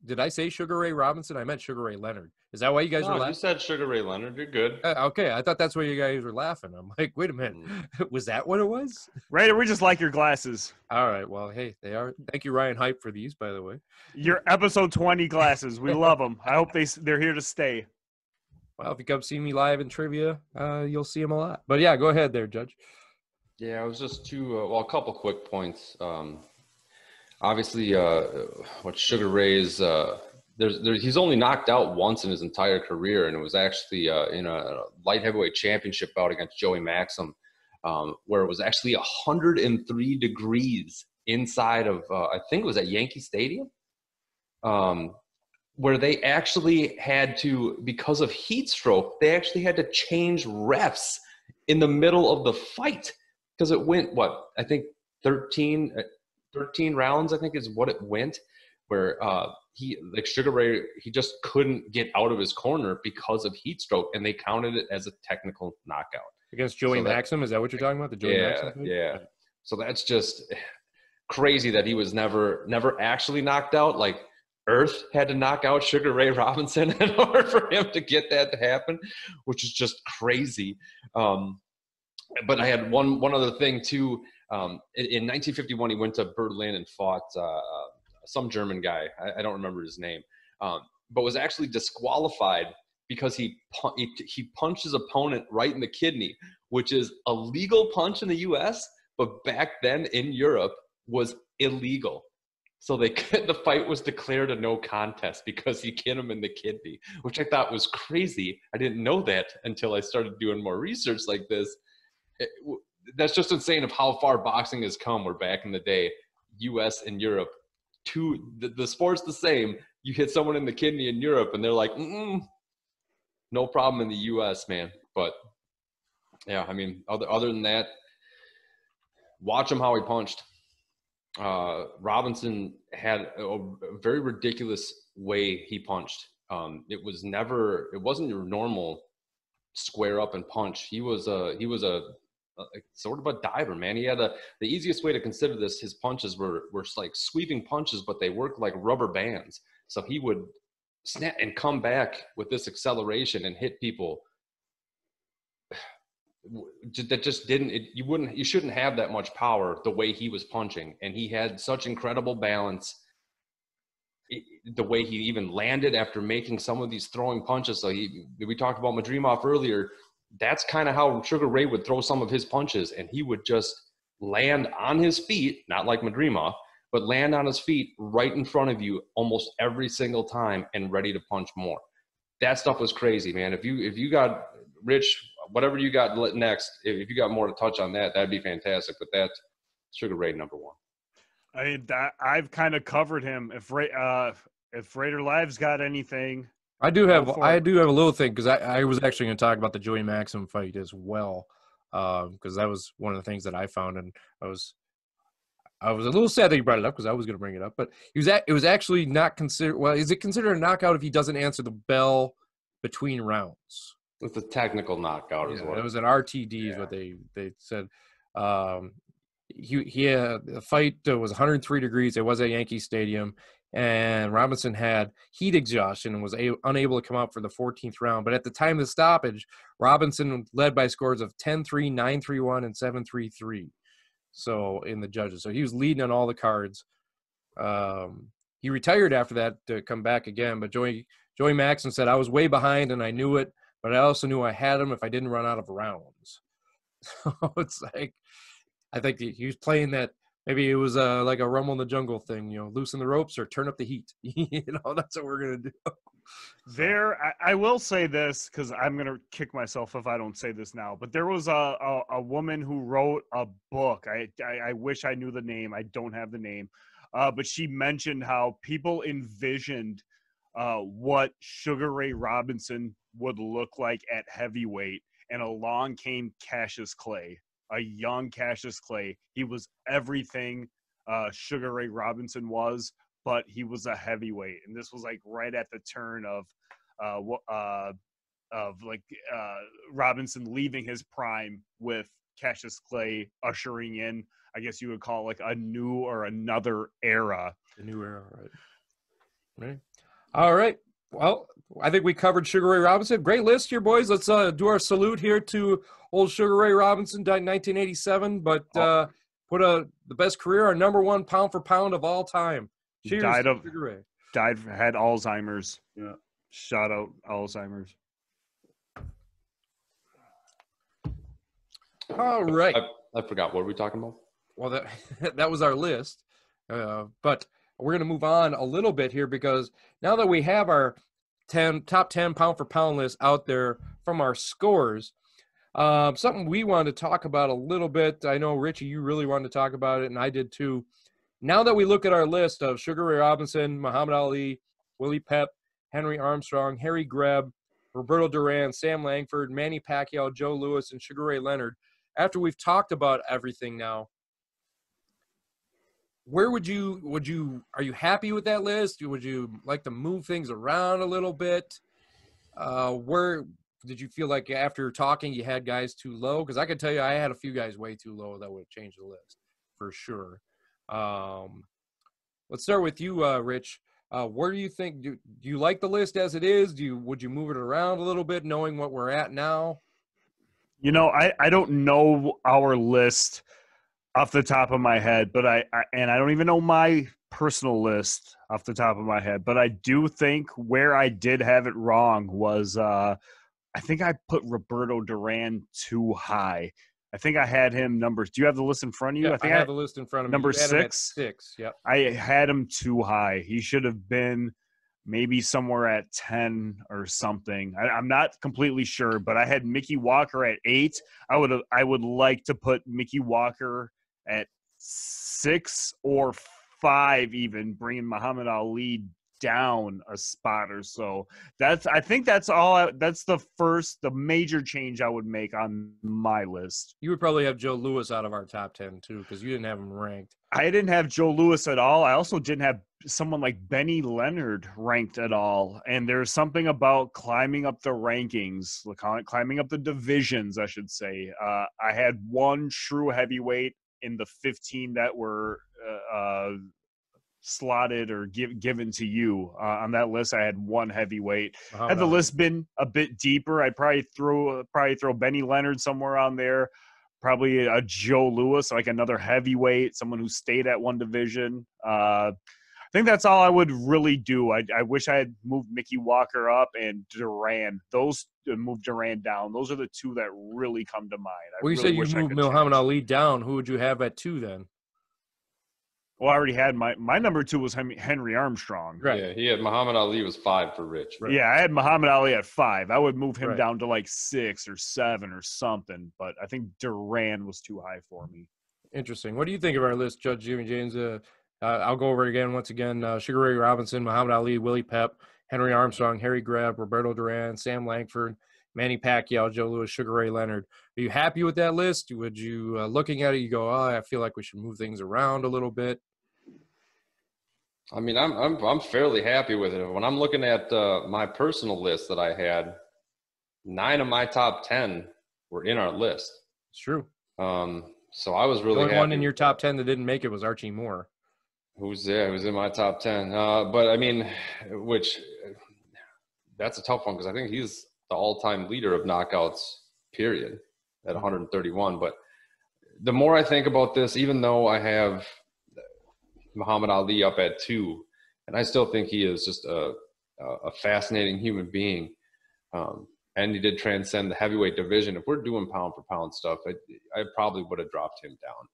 Did I say Sugar Ray Robinson? I meant Sugar Ray Leonard. Is that why you guys were laughing? You said Sugar Ray Leonard. You're good. Okay, I thought that's why you guys were laughing. I'm like, wait a minute. Was that what it was? Right, we just like your glasses. All right, well, hey, they are. Thank you, Ryan Hype, for these, by the way. Your episode 20 glasses. We love them. I hope they're here to stay. Well, if you come see me live in trivia, you'll see them a lot. But yeah, go ahead there, Judge. Yeah, it was just a couple quick points. Obviously, what Sugar Ray's he's only knocked out once in his entire career, and it was actually in a light heavyweight championship bout against Joey Maxim, where it was actually 103 degrees inside of I think it was at Yankee Stadium, where they actually had to, because of heat stroke, they actually had to change refs in the middle of the fight. Because it went, I think 13 rounds, I think is what it went, where Sugar Ray, he just couldn't get out of his corner because of heat stroke, and they counted it as a technical knockout. Against Joey Maxim, is that what you're talking about? The Joey Maxim fight? Yeah. So that's just crazy that he was never actually knocked out. Like, Earth had to knock out Sugar Ray Robinson in order for him to get that to happen, which is just crazy. But I had one other thing too. In 1951, he went to Berlin and fought some German guy. I don't remember his name, but was actually disqualified because he punched his opponent right in the kidney, which is a legal punch in the U.S., but back then in Europe was illegal. So the fight was declared a no contest because he hit him in the kidney, which I thought was crazy. I didn't know that until I started doing more research like this. That's just insane of how far boxing has come. Where back in the day, U.S. and Europe, the sport's the same. You hit someone in the kidney in Europe, and they're like, no problem in the U.S., man. But yeah, I mean, other than that, watch him how he punched. Robinson had a very ridiculous way he punched. It wasn't your normal square up and punch. He was a sort of a diver, man. He had the easiest way to consider this. His punches were like sweeping punches, but they worked like rubber bands. So he would snap and come back with this acceleration and hit people that just you shouldn't have that much power the way he was punching. And he had such incredible balance. The way he even landed after making some of these throwing punches. So we talked about Madrimov earlier. That's kind of how Sugar Ray would throw some of his punches, and he would just land on his feet, not like Madrimov, but land on his feet right in front of you almost every single time and ready to punch more. That stuff was crazy, man. If you got Rich, whatever you got next, if you got more to touch on that'd be fantastic. But that's Sugar Ray number one. I mean, I've kind of covered him. If Raider Live's got anything, I do have a little thing because I was actually going to talk about the Joey Maxim fight as well, because that was one of the things that I found, and I was a little sad that you brought it up because I was going to bring it up, but it was actually not considered. Well, is it considered a knockout if he doesn't answer the bell between rounds? It's a technical knockout as well. It was an RTD is what they said. He had the fight was 103 degrees. It was at Yankee Stadium, and Robinson had heat exhaustion and was unable to come out for the 14th round. But at the time of the stoppage, Robinson led by scores of 10-3, 9-3-1, and 7-3-3. So in the judges, so he was leading on all the cards. He retired after that to come back again. But Joey Maxim said, "I was way behind and I knew it, but I also knew I had him if I didn't run out of rounds." So it's like, I think he was playing that Maybe it was like a Rumble in the Jungle thing, loosen the ropes or turn up the heat. That's what we're going to do. I will say this because I'm going to kick myself if I don't say this now, but there was a woman who wrote a book. I wish I knew the name. I don't have the name. But she mentioned how people envisioned what Sugar Ray Robinson would look like at heavyweight, and along came Cassius Clay, a young Cassius Clay. He was everything Sugar Ray Robinson was, but he was a heavyweight, and this was like right at the turn of Robinson leaving his prime, with Cassius Clay ushering in, I guess you would call like a new or another era. A new era, right? All right. Well, I think we covered Sugar Ray Robinson. Great list here, boys. Let's do our salute here to old Sugar Ray Robinson, died in 1987, but put the best career, our number one pound for pound of all time. Cheers, Sugar Ray. Had Alzheimer's. Yeah. Shout out Alzheimer's. All right. I forgot. What were we talking about? Well, that was our list. But we're going to move on a little bit here, because now that we have our top 10 pound for pound list out there from our scores, something we wanted to talk about a little bit. I know, Richie, you really wanted to talk about it, and I did too. Now that we look at our list of Sugar Ray Robinson, Muhammad Ali, Willie Pep, Henry Armstrong, Harry Greb, Roberto Duran, Sam Langford, Manny Pacquiao, Joe Louis, and Sugar Ray Leonard, after we've talked about everything now, where are you happy with that list? Would you like to move things around a little bit? Where did you feel like after talking you had guys too low? Because I can tell you I had a few guys way too low that would have changed the list for sure. Let's start with you, Rich. Where do you think, do you like the list as it is? Would you move it around a little bit knowing what we're at now? I don't know our list off the top of my head, but I don't even know my personal list off the top of my head, but I do think where I did have it wrong was I think I put Roberto Duran too high. I think I had him do you have the list in front of you? Yeah, I have the list in front of me. Number 6? 6, yep. I had him too high. He should have been maybe somewhere at 10 or something. I'm not completely sure, but I had Mickey Walker at 8. I would like to put Mickey Walker at 6 or 5, even bringing Muhammad Ali down a spot or so. I think that's all. That's the major change I would make on my list. You would probably have Joe Louis out of our top 10 too, because you didn't have him ranked. I didn't have Joe Louis at all. I also didn't have someone like Benny Leonard ranked at all. And there's something about climbing up the rankings, climbing up the divisions, I should say. I had one true heavyweight in the 15 that were slotted or given to you on that list. I had one heavyweight. Had the list been a bit deeper, I'd probably throw Benny Leonard somewhere on there. Probably a Joe Louis, like another heavyweight, someone who stayed at one division. I think that's all I would really do. I wish I had moved Mickey Walker up and Duran. Moved Duran down. Those are the two that really come to mind. Well, you said you moved Muhammad Ali down. Who would you have at 2 then? Well, I already had my number 2 was Henry Armstrong. Right. Yeah, he had Muhammad Ali was 5 for Rich. Right. Yeah, I had Muhammad Ali at 5. I would move him down to like 6 or 7 or something, but I think Duran was too high for me. Interesting. What do you think of our list, Judge Jimmy James? I'll go over it again once again. Sugar Ray Robinson, Muhammad Ali, Willie Pep, Henry Armstrong, Harry Greb, Roberto Duran, Sam Langford, Manny Pacquiao, Joe Louis, Sugar Ray Leonard. Are you happy with that list? Would you, looking at it, you go, I feel like we should move things around a little bit? I mean, I'm fairly happy with it. When I'm looking at my personal list that I had, 9 of my top 10 were in our list. It's true. So I was really the only happy. One in your top 10 that didn't make it was Archie Moore. Who's in my top 10. But I mean, that's a tough one because I think he's the all-time leader of knockouts, period, at 131. But the more I think about this, even though I have Muhammad Ali up at 2, and I still think he is just a fascinating human being. And he did transcend the heavyweight division. If we're doing pound for pound stuff, I probably would have dropped him down.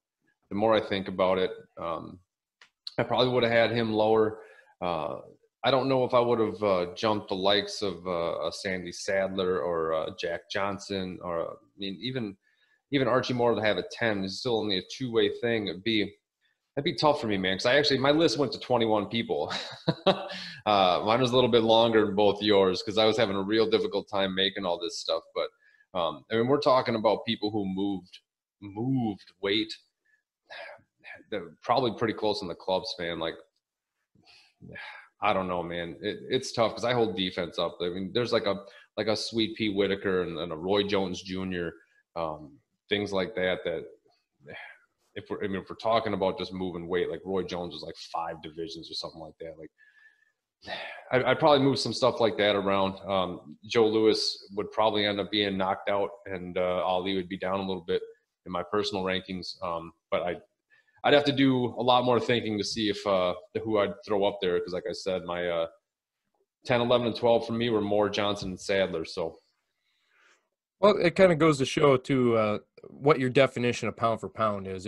the more I think about it, I probably would have had him lower. I don't know if I would have jumped the likes of Sandy Sadler or Jack Johnson, or I mean, even Archie Moore to have a 10 is still only a two-way thing. That'd be tough for me, man. Because my list went to 21 people. Mine was a little bit longer than both yours because I was having a real difficult time making all this stuff. But I mean, we're talking about people who moved weight. They're probably pretty close in the clubs, man. Like, I don't know, man. It's tough because I hold defense up. I mean, there's like a Sweet Pea Whitaker and a Roy Jones Jr. Things like that. That if we're talking about just moving weight, like Roy Jones was like 5 divisions or something like that. Like, I'd probably move some stuff like that around. Joe Louis would probably end up being knocked out, and Ali would be down a little bit in my personal rankings. But I'd have to do a lot more thinking to see if who I'd throw up there, because like I said, my 10, 11, and 12 for me were Moore, Johnson, and Sadler. So, well, it kind of goes to show too what your definition of pound for pound is.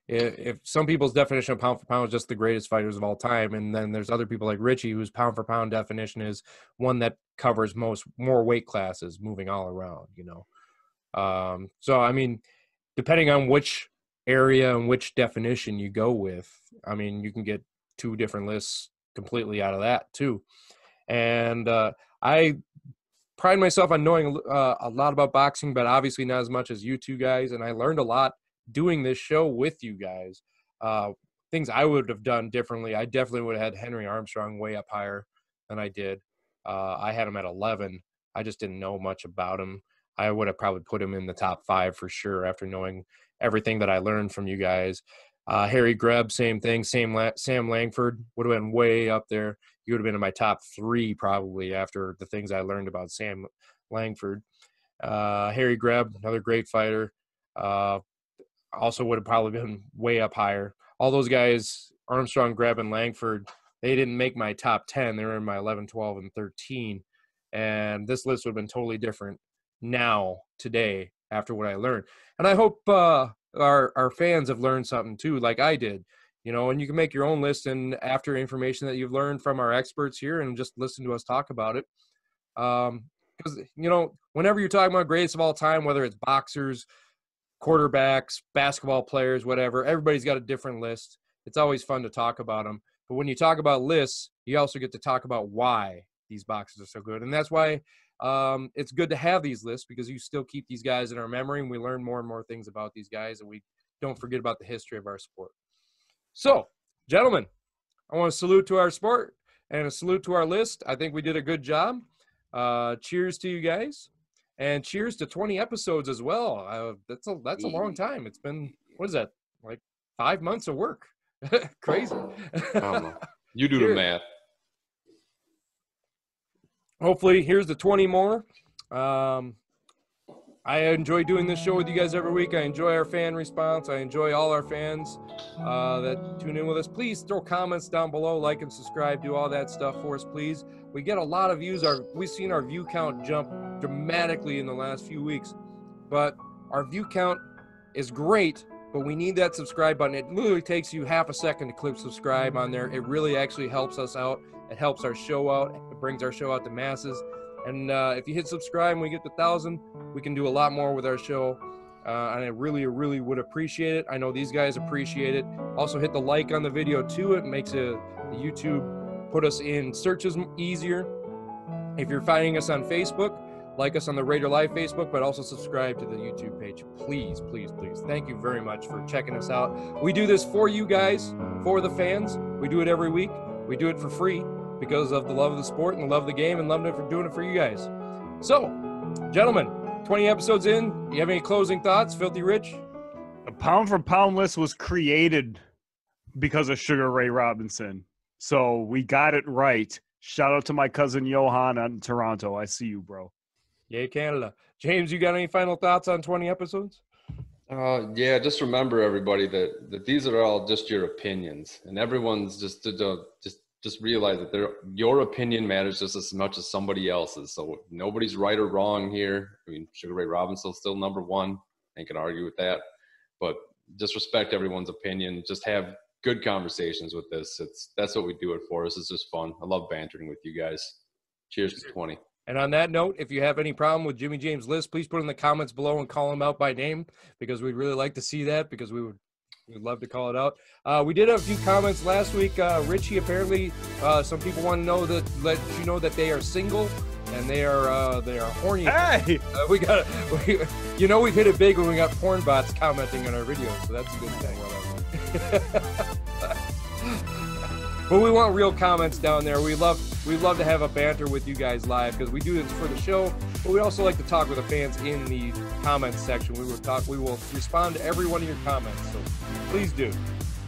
If some people's definition of pound for pound is just the greatest fighters of all time, and then there's other people like Richie whose pound for pound definition is one that covers more weight classes, moving all around. So I mean, depending on which area and which definition you go with, I mean, you can get 2 different lists completely out of that too. And I pride myself on knowing a lot about boxing, but obviously not as much as you two guys. And I learned a lot doing this show with you guys. Things I would have done differently. I definitely would have had Henry Armstrong way up higher than I did. I had him at 11. I just didn't know much about him. I would have probably put him in the top 5 for sure after knowing everything that I learned from you guys. Harry Greb, same thing. Sam Langford would have been way up there. He would have been in my top 3 probably after the things I learned about Sam Langford. Harry Greb, another great fighter, also would have probably been way up higher. All those guys, Armstrong, Greb, and Langford, they didn't make my top 10. They were in my 11, 12, and 13. And this list would have been totally different now, today, after what I learned. And I hope our fans have learned something too, like I did, and you can make your own list and after information that you've learned from our experts here and just listen to us talk about it. Because, whenever you're talking about greatest of all time, whether it's boxers, quarterbacks, basketball players, whatever, everybody's got a different list. It's always fun to talk about them. But when you talk about lists, you also get to talk about why these boxers are so good. And that's why it's good to have these lists, because you still keep these guys in our memory and we learn more and more things about these guys, and we don't forget about the history of our sport. So, gentlemen, I want to salute to our sport and a salute to our list. I think we did a good job. Cheers to you guys, and cheers to 20 episodes as well. That's a long time. It's been, what is that, like 5 months of work? Crazy. You do the math. Hopefully, here's the 20 more. I enjoy doing this show with you guys every week. I enjoy our fan response. I enjoy all our fans that tune in with us. Please throw comments down below, like and subscribe, do all that stuff for us, please. We get a lot of views. We've seen our view count jump dramatically in the last few weeks, but our view count is great, but we need that subscribe button. It literally takes you half a second to click subscribe on there. It really actually helps us out. It helps our show out. It brings our show out to masses. And if you hit subscribe and we get to 1,000, we can do a lot more with our show. And I really, really would appreciate it. I know these guys appreciate it. Also, hit the like on the video too. It makes the YouTube put us in searches easier. If you're finding us on Facebook, like us on the Raider Live Facebook, but also subscribe to the YouTube page. Please, please, please. Thank you very much for checking us out. We do this for you guys, for the fans. We do it every week. We do it for free because of the love of the sport and the love of the game and loving it for doing it for you guys. So, gentlemen, 20 episodes in, you have any closing thoughts, Filthy Rich? The pound for pound list was created because of Sugar Ray Robinson. So we got it right. Shout out to my cousin Johan in Toronto. I see you, bro. Yay, Canada. James, you got any final thoughts on 20 episodes? Yeah, just remember, everybody, that these are all just your opinions, and everyone's just realize that your opinion matters just as much as somebody else's. So nobody's right or wrong here. I mean, Sugar Ray Robinson's still number 1. I can argue with that. But just respect everyone's opinion. Just have good conversations with this. That's what we do it for. This is just fun. I love bantering with you guys. Cheers to 20. And on that note, if you have any problem with Jimmy James' list, please put in the comments below and call him out by name, because we'd really like to see that, because we'd love to call it out. We did have a few comments last week. Richie, apparently some people want to know let you know that they are single and they are horny. Hey! We've hit it big when we got porn bots commenting on our videos, so that's a good thing. But we want real comments down there. We love to have a banter with you guys live, because we do this for the show, but we also like to talk with the fans in the comments section. We will respond to every one of your comments, so please do.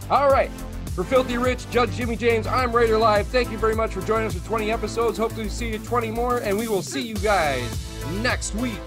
All right, for Filthy Rich, Judge Jimmy James, I'm Raider Live. Thank you very much for joining us for 20 episodes. Hopefully we see you 20 more, and we will see you guys next week.